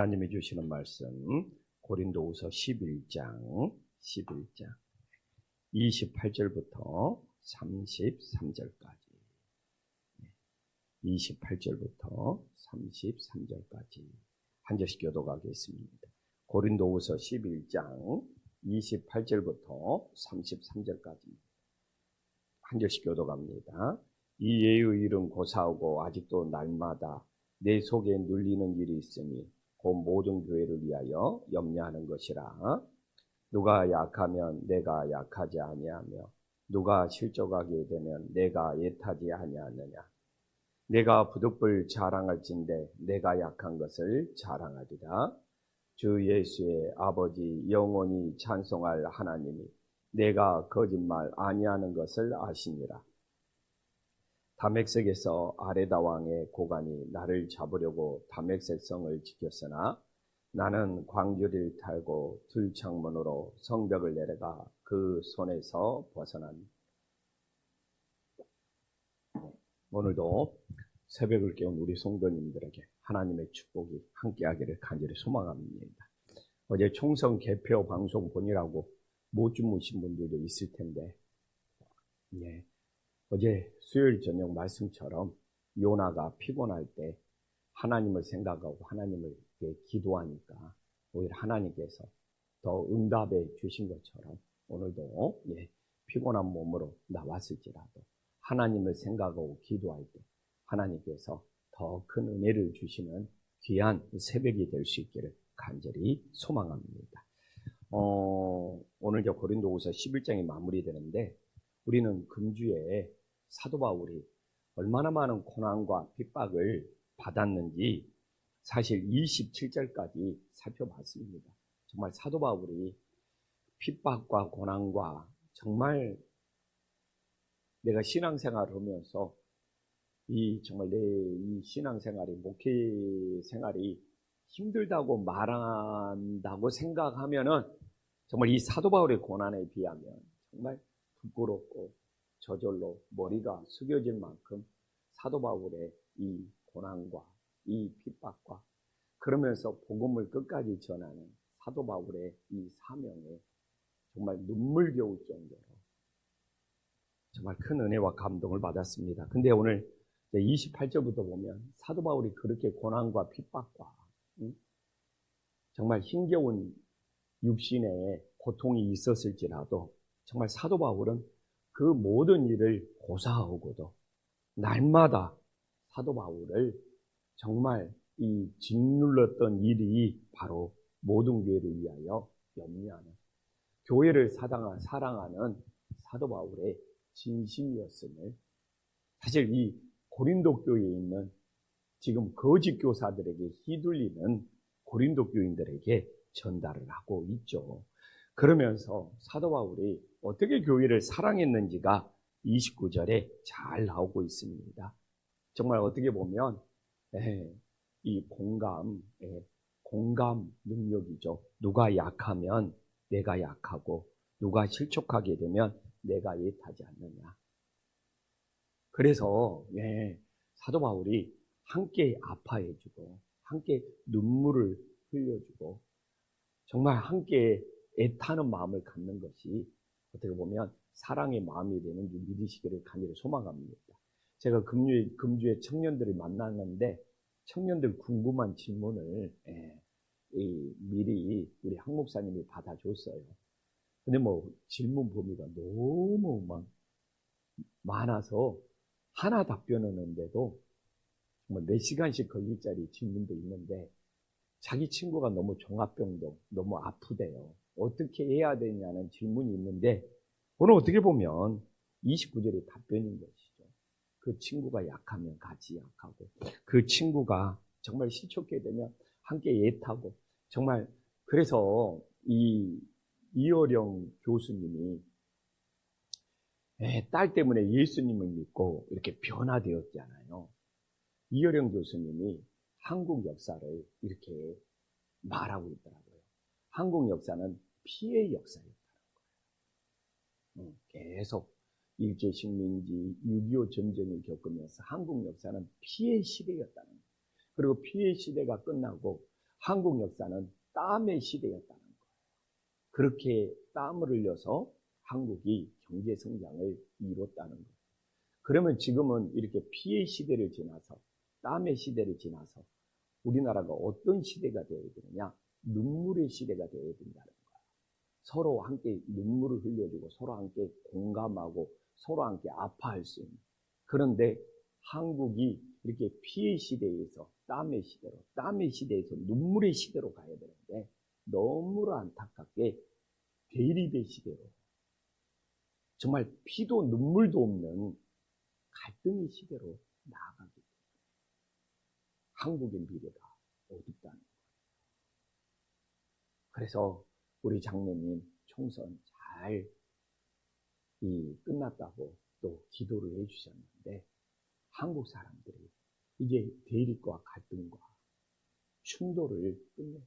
하나님이 주시는 말씀 고린도후서 11장 28절부터 33절까지 28절부터 33절까지 한 절씩 교독하겠습니다. 고린도후서 11장 28절부터 33절까지 한 절씩 교독합니다. 이 예의 일은 고사하고 아직도 날마다 내 속에 눌리는 일이 있으니 곧 모든 교회를 위하여 염려하는 것이라. 누가 약하면 내가 약하지 아니하며 누가 실족하게 되면 내가 애타지 아니하느냐. 내가 부득불 자랑할진대 내가 약한 것을 자랑하리라. 주 예수의 아버지 영원히 찬송할 하나님이 내가 거짓말 아니하는 것을 아시니라. 다메섹에서 아레다 왕의 고관이 나를 잡으려고 다메섹 성을 지켰으나 나는 광주리를 타고 들창문으로 성벽을 내려가 그 손에서 벗어난. 오늘도 새벽을 깨운 우리 성도님들에게 하나님의 축복이 함께하기를 간절히 소망합니다. 어제 총성 개표 방송 보느라고 못 주무신 분들도 있을 텐데, 어제 수요일 저녁 말씀처럼 요나가 피곤할 때 하나님을 생각하고 하나님을 기도하니까 오히려 하나님께서 더 응답해 주신 것처럼 오늘도 피곤한 몸으로 나왔을지라도 하나님을 생각하고 기도할 때 하나님께서 더 큰 은혜를 주시는 귀한 새벽이 될 수 있기를 간절히 소망합니다. 오늘 저 고린도후서 11장이 마무리되는데 우리는 금주에 사도 바울이 얼마나 많은 고난과 핍박을 받았는지 사실 27절까지 살펴봤습니다. 정말 사도 바울이 핍박과 고난과 정말 내가 신앙생활을 하면서 정말 내 이 신앙생활이 목회 생활이 힘들다고 말한다고 생각하면은 정말 이 사도 바울의 고난에 비하면 정말 부끄럽고 저절로 머리가 숙여질 만큼 사도 바울의 이 고난과 이 핍박과 그러면서 복음을 끝까지 전하는 사도 바울의 이 사명에 정말 눈물겨울 정도로 정말 큰 은혜와 감동을 받았습니다. 근데 오늘 28절부터 보면 사도 바울이 그렇게 고난과 핍박과 정말 힘겨운 육신의 고통이 있었을지라도 정말 사도 바울은 그 모든 일을 고사하고도 날마다 사도 바울을 정말 이 짓눌렀던 일이 바로 모든 교회를 위하여 염려하는 교회를 사랑하는 사도 바울의 진심이었음을 사실 이 고린도 교회에 있는 지금 거짓 교사들에게 휘둘리는 고린도 교인들에게 전달을 하고 있죠. 그러면서 사도 바울이 어떻게 교회를 사랑했는지가 29절에 잘 나오고 있습니다. 정말 어떻게 보면 이 공감 능력이죠. 누가 약하면 내가 약하고 누가 실족하게 되면 내가 애타지 않느냐. 그래서 사도 바울이 함께 아파해주고 함께 눈물을 흘려주고 정말 함께 애타는 마음을 갖는 것이 어떻게 보면 사랑의 마음이 되는 줄 믿으시기를 간절히 소망합니다. 제가 금주에 청년들을 만났는데 청년들 궁금한 질문을 미리 우리 한 목사님이 받아줬어요. 근데 질문 범위가 너무 많아서 하나 답변하는데도 정말 몇 시간씩 걸릴 짜리 질문도 있는데 자기 친구가 너무 종합병동, 너무 아프대요. 어떻게 해야 되냐는 질문이 있는데 오늘 어떻게 보면 29절이 답변인 것이죠. 그 친구가 약하면 같이 약하고 그 친구가 정말 실족하게 되면 함께 애타고 정말 그래서 이어령 교수님이 딸 때문에 예수님을 믿고 이렇게 변화되었잖아요. 이어령 교수님이 한국 역사를 이렇게 말하고 있더라고요. 한국 역사는 피해 역사였다는 거예요. 계속 일제식민지, 6.25 전쟁을 겪으면서 한국 역사는 피해 시대였다는 거예요. 그리고 피해 시대가 끝나고 한국 역사는 땀의 시대였다는 거예요. 그렇게 땀을 흘려서 한국이 경제 성장을 이뤘다는 거예요. 그러면 지금은 이렇게 피해 시대를 지나서 땀의 시대를 지나서 우리나라가 어떤 시대가 되어야 되느냐? 눈물의 시대가 되어야 된다는 거예요. 서로 함께 눈물을 흘려주고 서로 함께 공감하고 서로 함께 아파할 수 있는. 그런데 한국이 이렇게 피해 시대에서 땀의 시대로, 땀의 시대에서 눈물의 시대로 가야 되는데 너무나 안타깝게 대립의 시대로, 정말 피도 눈물도 없는 갈등의 시대로 나아가기 때문에 한국의 미래가 어둡다는 거예요. 그래서 우리 장로님 총선 잘 끝났다고 또 기도를 해주셨는데, 한국 사람들이 이제 대립과 갈등과 충돌을 끝내고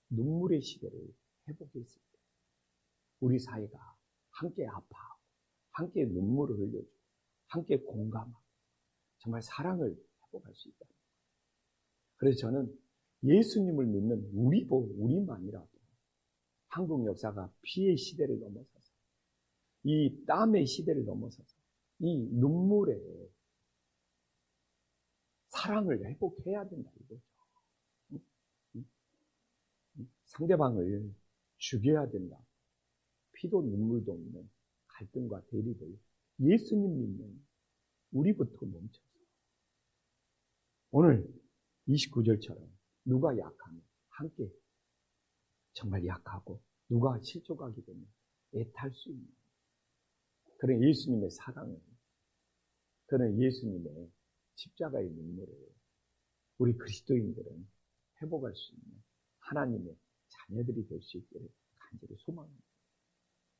눈물의 시대를 회복했을 때 우리 사회가 함께 아파하고 함께 눈물을 흘려주고 함께 공감하고 정말 사랑을 회복할 수 있다. 그래서 저는 예수님을 믿는 우리만이라도 한국 역사가 피해 시대를 넘어서서 이 땀의 시대를 넘어서서 이 눈물의 사랑을 회복해야 된다 이거죠. 상대방을 죽여야 된다. 피도 눈물도 없는 갈등과 대립을 예수님 믿는 우리부터 멈춰서 오늘 29절처럼 누가 약하면 함께 정말 약하고 누가 실족하게 되면 애탈 수 있는 그런 예수님의 사랑을, 그런 예수님의 십자가의 눈물을 우리 그리스도인들은 회복할 수 있는 하나님의 자녀들이 될 수 있기를 간절히 소망합니다.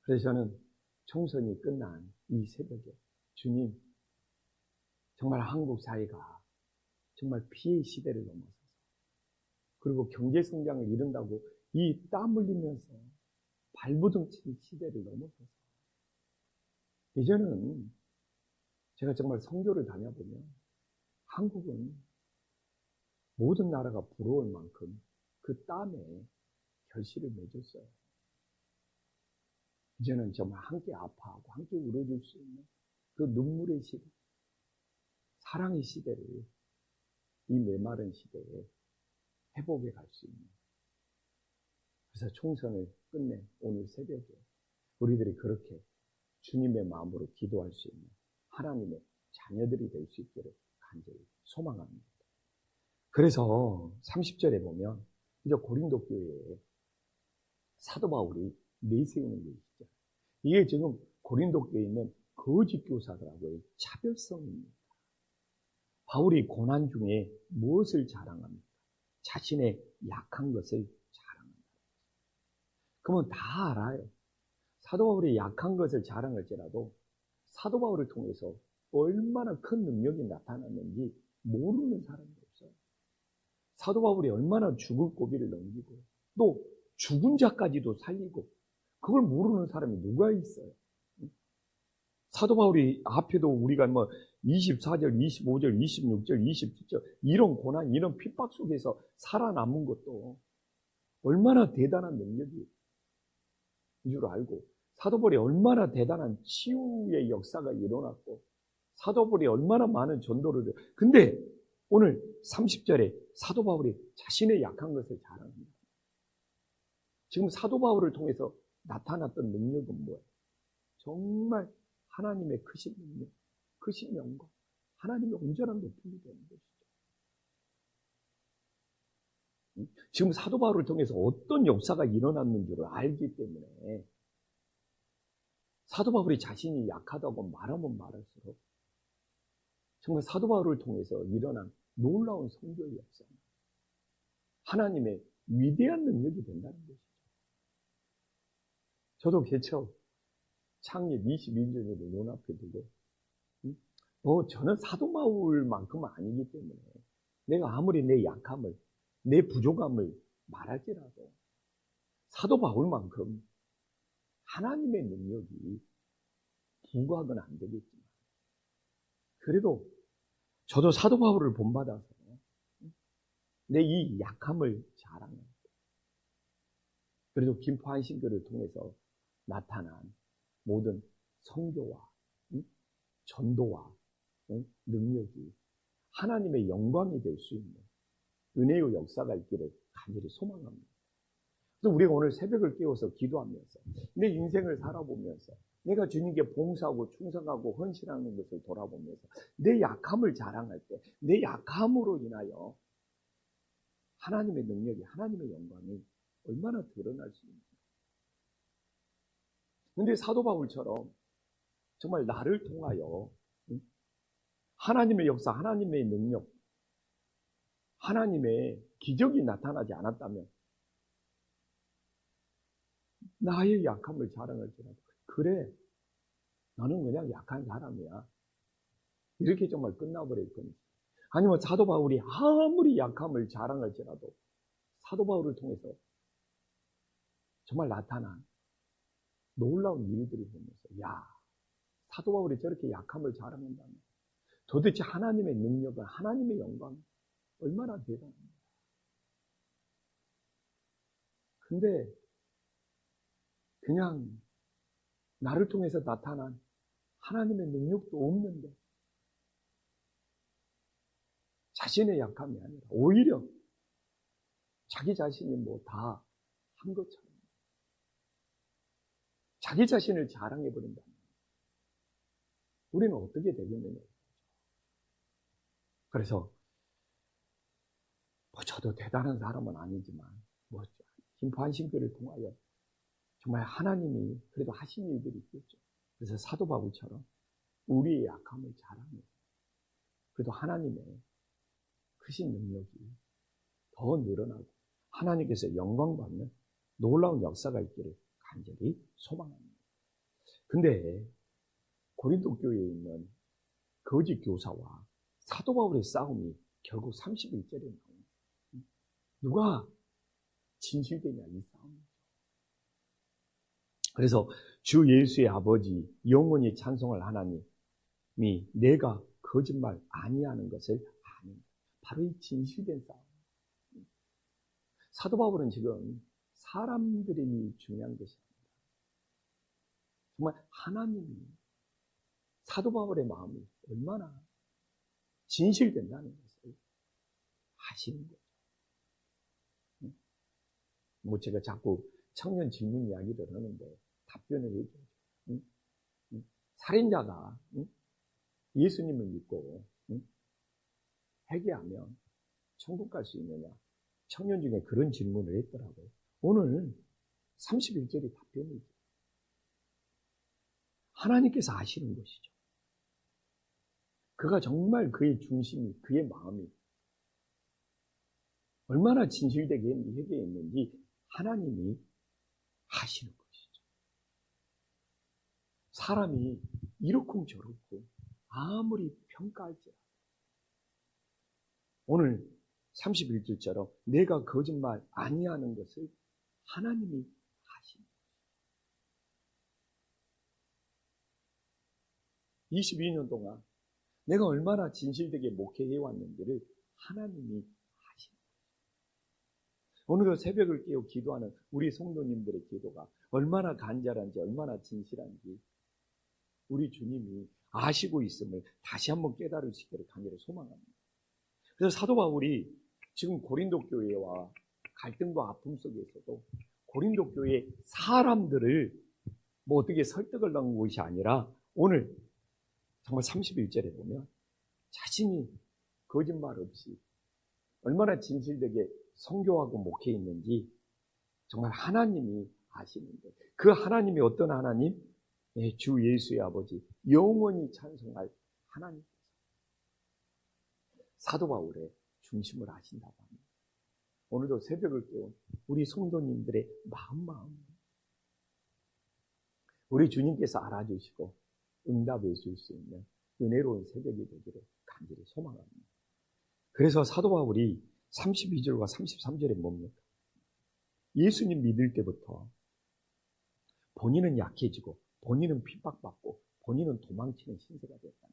그래서 저는 총선이 끝난 이 새벽에 주님, 정말 한국 사회가 정말 피해 시대를 넘어서서 그리고 경제 성장을 이룬다고 이 땀 흘리면서 발부둥친 시대를 넘어서서 이제는 제가 정말 선교를 다녀보면 한국은 모든 나라가 부러울 만큼 그 땀에 결실을 맺었어요. 이제는 정말 함께 아파하고 함께 울어줄 수 있는 그 눈물의 시대, 사랑의 시대를 이 메마른 시대에 회복해 갈 수 있는, 그래서 총선을 끝낸 오늘 새벽에 우리들이 그렇게 주님의 마음으로 기도할 수 있는 하나님의 자녀들이 될 수 있기를 간절히 소망합니다. 그래서 30절에 보면 이제 고린도 교회에 사도 바울이 내세우는 게 있죠. 이게 지금 고린도 교회에 있는 거짓 교사들하고의 차별성입니다. 바울이 고난 중에 무엇을 자랑합니까? 자신의 약한 것을 자랑한다. 그러면 다 알아요. 사도 바울이 약한 것을 자랑할지라도 사도 바울을 통해서 얼마나 큰 능력이 나타났는지 모르는 사람도 없어요. 사도 바울이 얼마나 죽을 고비를 넘기고 또 죽은 자까지도 살리고 그걸 모르는 사람이 누가 있어요? 사도 바울이 앞에도 우리가 24절, 25절, 26절, 27절 이런 고난, 이런 핍박 속에서 살아남은 것도 얼마나 대단한 능력인 줄 알고, 사도 바울이 얼마나 대단한 치유의 역사가 일어났고 사도 바울이 얼마나 많은 전도를 해요. 근데 오늘 30절에 사도 바울이 자신의 약한 것을 자랑합니다. 지금 사도 바울을 통해서 나타났던 능력은 뭐예요? 정말 하나님의 크신 능력, 크신 영광, 하나님의 온전한 높임이 되는 것이죠. 지금 사도 바울을 통해서 어떤 역사가 일어났는 줄을 알기 때문에 사도 바울이 자신이 약하다고 말하면 말할수록 정말 사도 바울을 통해서 일어난 놀라운 선교의 역사, 하나님의 위대한 능력이 된다는 것이죠. 저도 개척 창립 22주년을 눈앞에 두고 저는 사도 바울만큼은 아니기 때문에 내가 아무리 내 약함을, 내 부족함을 말할지라도 사도 바울만큼 하나님의 능력이 부과하거나 안 되겠지만 그래도 저도 사도 바울을 본받아서 내 이 약함을 자랑할 때, 그래도 김포한신교를 통해서 나타난 모든 선교와 전도와 능력이 하나님의 영광이 될 수 있는 은혜의 역사가 있기를 간절히 소망합니다. 그래서 우리가 오늘 새벽을 깨워서 기도하면서 내 인생을 살아보면서 내가 주님께 봉사하고 충성하고 헌신하는 것을 돌아보면서 내 약함을 자랑할 때 내 약함으로 인하여 하나님의 능력이, 하나님의 영광이 얼마나 드러날 수 있는지. 그런데 사도 바울처럼 정말 나를 통하여 하나님의 역사, 하나님의 능력, 하나님의 기적이 나타나지 않았다면 나의 약함을 자랑할지라도 그래, 나는 그냥 약한 사람이야, 이렇게 정말 끝나버릴 건지, 아니면 사도 바울이 아무리 약함을 자랑할지라도 사도 바울을 통해서 정말 나타난 놀라운 일들을 보면서 야, 사도 바울이 저렇게 약함을 자랑한다면 도대체 하나님의 능력은, 하나님의 영광은 얼마나 대단합니까? 근데 그냥 나를 통해서 나타난 하나님의 능력도 없는데 자신의 약함이 아니라 오히려 자기 자신이 뭐 다 한 것처럼 자기 자신을 자랑해버린다면 우리는 어떻게 되겠느냐. 그래서 뭐 저도 대단한 사람은 아니지만 뭐 김포한신교를 통하여 정말 하나님이 그래도 하신 일들이 있겠죠. 그래서 사도 바울처럼 우리의 약함을 자랑해서 그래도 하나님의 크신 능력이 더 늘어나고 하나님께서 영광받는 놀라운 역사가 있기를 간절히 소망합니다. 근데 고린도 교회에 있는 거짓 교사와 사도 바울의 싸움이 결국 31절에 나옵니다. 누가 진실되냐, 이 싸움이죠. 그래서 주 예수의 아버지 영원히 찬송할 하나님이 내가 거짓말 아니하는 것을 아는, 바로 이 진실된 싸움. 사도 바울은 지금 사람들이 중요한 것이 아니라 정말 하나님이 사도 바울의 마음이 얼마나 진실된다는 것을 아시는 거죠. 뭐 제가 자꾸 청년 질문 이야기를 하는데 답변을 해줘야죠. 살인자가 예수님을 믿고 회개하면 천국 갈 수 있느냐? 청년 중에 그런 질문을 했더라고요. 오늘 31절이 답변이죠. 하나님께서 아시는 것이죠. 그가 정말 그의 중심이, 그의 마음이 얼마나 진실되게 회개했는지 하나님이 아시는 것이죠. 사람이 이렇고 저렇고 아무리 평가할지라도 오늘 31절처럼 내가 거짓말 아니하는 것을 하나님이 아십니다. 22년 동안 내가 얼마나 진실되게 목회해왔는지를 하나님이 아십니다. 오늘도 새벽을 깨워 기도하는 우리 성도님들의 기도가 얼마나 간절한지, 얼마나 진실한지 우리 주님이 아시고 있음을 다시 한번 깨달을 수 있기를 간절히 소망합니다. 그래서 사도 바울이 지금 고린도 교회와 갈등과 아픔 속에서도 고린도 교회 사람들을 뭐 어떻게 설득을 넣은 것이 아니라 오늘 정말 31절에 보면 자신이 거짓말 없이 얼마나 진실되게 선교하고 목회해 있는지 정말 하나님이 아시는데 그 하나님이 어떤 하나님? 네, 주 예수의 아버지 영원히 찬송할 하나님께서 사도 바울의 중심을 아신다고 합니다. 오늘도 새벽을 깨운 우리 성도님들의 마음 우리 주님께서 알아주시고 응답해 줄 수 있는 은혜로운 새벽이 되기를 간절히 소망합니다. 그래서 사도 바울이 32절과 33절에 뭡니까? 예수님 믿을 때부터 본인은 약해지고 본인은 핍박받고 본인은 도망치는 신세가 되었다.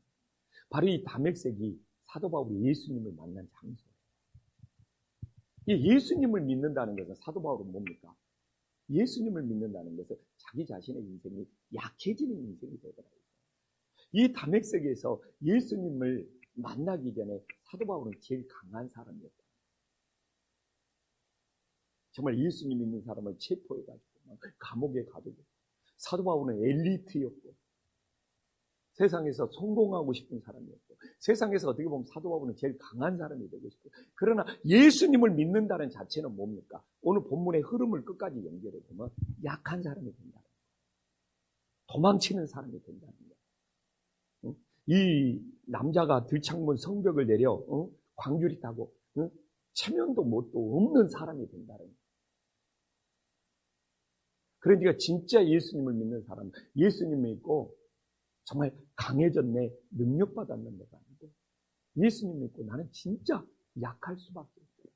바로 이 다메섹이 사도 바울이 예수님을 만난 장소예요. 이 예수님을 믿는다는 것은, 사도 바울은 뭡니까? 예수님을 믿는다는 것은 자기 자신의 인생이 약해지는 인생이 되더라고요. 이 담액색에서 예수님을 만나기 전에 사도 바울은 제일 강한 사람이었다. 정말 예수님 믿는 사람을 체포해가지고 감옥에 가두고, 사도 바울은 엘리트였고 세상에서 성공하고 싶은 사람이었고, 세상에서 어떻게 보면 사도 바울은 제일 강한 사람이 되고 싶고, 그러나 예수님을 믿는다는 자체는 뭡니까? 오늘 본문의 흐름을 끝까지 연결해 보면 약한 사람이 된다는 거예요. 도망치는 사람이 된다는 거예요. 이 남자가 들창문 성벽을 내려 광주리 타고 체면도 뭣도 없는 사람이 된다는 거예요. 그러니까 진짜 예수님을 믿는 사람, 예수님 믿고 정말 강해졌네, 능력받았는 데가 아니고, 예수님 믿고 나는 진짜 약할 수밖에 없어요.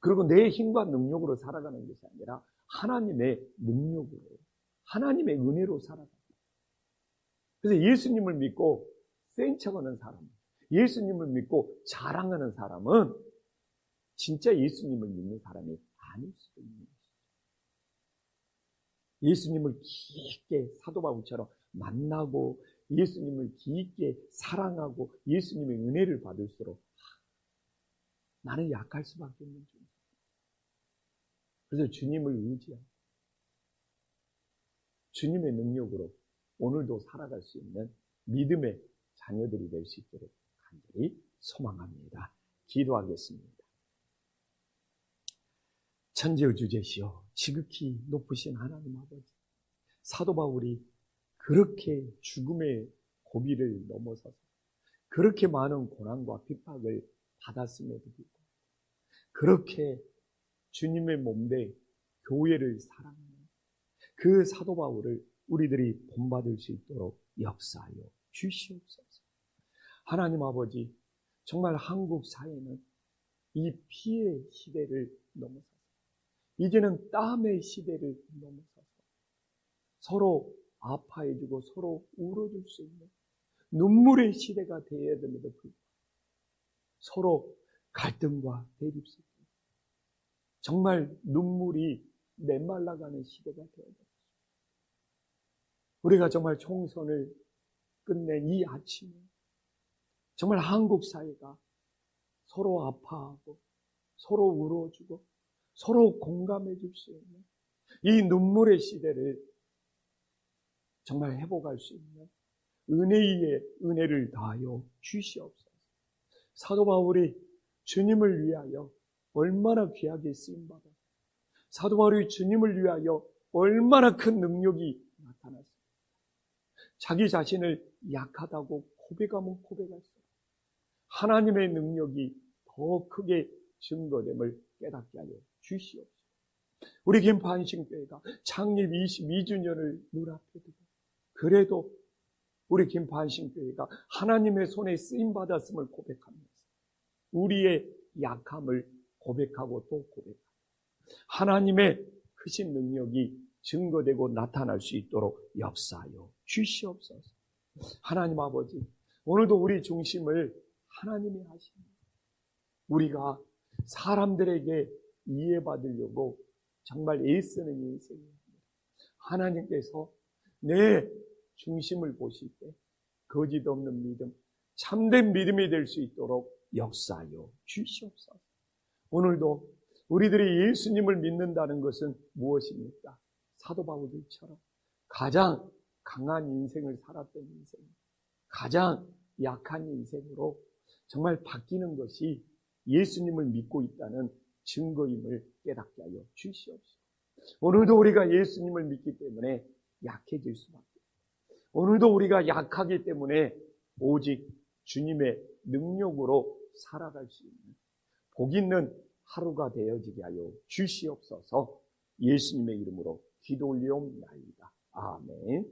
그리고 내 힘과 능력으로 살아가는 것이 아니라 하나님의 능력으로, 하나님의 은혜로 살아가는 거예요. 그래서 예수님을 믿고 센 척하는 사람, 예수님을 믿고 자랑하는 사람은 진짜 예수님을 믿는 사람이 아닐 수도 있는 거예요. 예수님을 깊게 사도 바울처럼 만나고 예수님을 깊게 사랑하고 예수님의 은혜를 받을수록 나는 약할 수밖에 없는 존재. 그래서 주님을 의지하고 주님의 능력으로 오늘도 살아갈 수 있는 믿음의 자녀들이 될 수 있도록 간절히 소망합니다. 기도하겠습니다. 천지의 주제시여 지극히 높으신 하나님 아버지, 사도 바울이 그렇게 죽음의 고비를 넘어서서 그렇게 많은 고난과 핍박을 받았음에도 불구하고 그렇게 주님의 몸된 교회를 사랑하는 그 사도 바울을 우리들이 본받을 수 있도록 역사하여 주시옵소서. 하나님 아버지, 정말 한국 사회는 이 피해 시대를 넘어서서 이제는 땀의 시대를 넘어서서 서로 아파해주고 서로 울어줄 수 있는 눈물의 시대가 되어야 됨에도 불구하고 서로 갈등과 대립 속에 정말 눈물이 메말라가는 시대가 되어야 됩니다. 우리가 정말 총선을 끝낸 이 아침에 정말 한국 사회가 서로 아파하고 서로 울어주고 서로 공감해 줄 수 있는 이 눈물의 시대를 정말 회복할 수 있는 은혜의 은혜를 다하여 주시옵소서. 사도 바울이 주님을 위하여 얼마나 귀하게 쓰임받아, 사도 바울이 주님을 위하여 얼마나 큰 능력이 나타났습니다. 자기 자신을 약하다고 고백하면 고백할수록 하나님의 능력이 더 크게 증거됨을 깨닫게 하여 주시옵소서. 우리 김포한신교회가 창립 22주년을 눈앞에 두고 그래도 우리 김포한신교회가 하나님의 손에 쓰임받았음을 고백하면서 우리의 약함을 고백하고 또 고백하고 하나님의 크신 능력이 증거되고 나타날 수 있도록 역사하여 주시옵소서. 하나님 아버지, 오늘도 우리 중심을 하나님이 하십니다. 우리가 사람들에게 이해받으려고 정말 애쓰는 인생입니다. 하나님께서 내 중심을 보실 때 거짓 없는 믿음, 참된 믿음이 될 수 있도록 역사하여 주시옵소서. 오늘도 우리들이 예수님을 믿는다는 것은 무엇입니까? 사도 바울들처럼 가장 강한 인생을 살았던 인생, 가장 약한 인생으로 정말 바뀌는 것이 예수님을 믿고 있다는 증거임을 깨닫게 하여 주시옵소서. 오늘도 우리가 예수님을 믿기 때문에 약해질 수밖에 없어요. 오늘도 우리가 약하기 때문에 오직 주님의 능력으로 살아갈 수 있는 복 있는 하루가 되어지게 하여 주시옵소서. 예수님의 이름으로 기도 올리옵나이다. 아멘.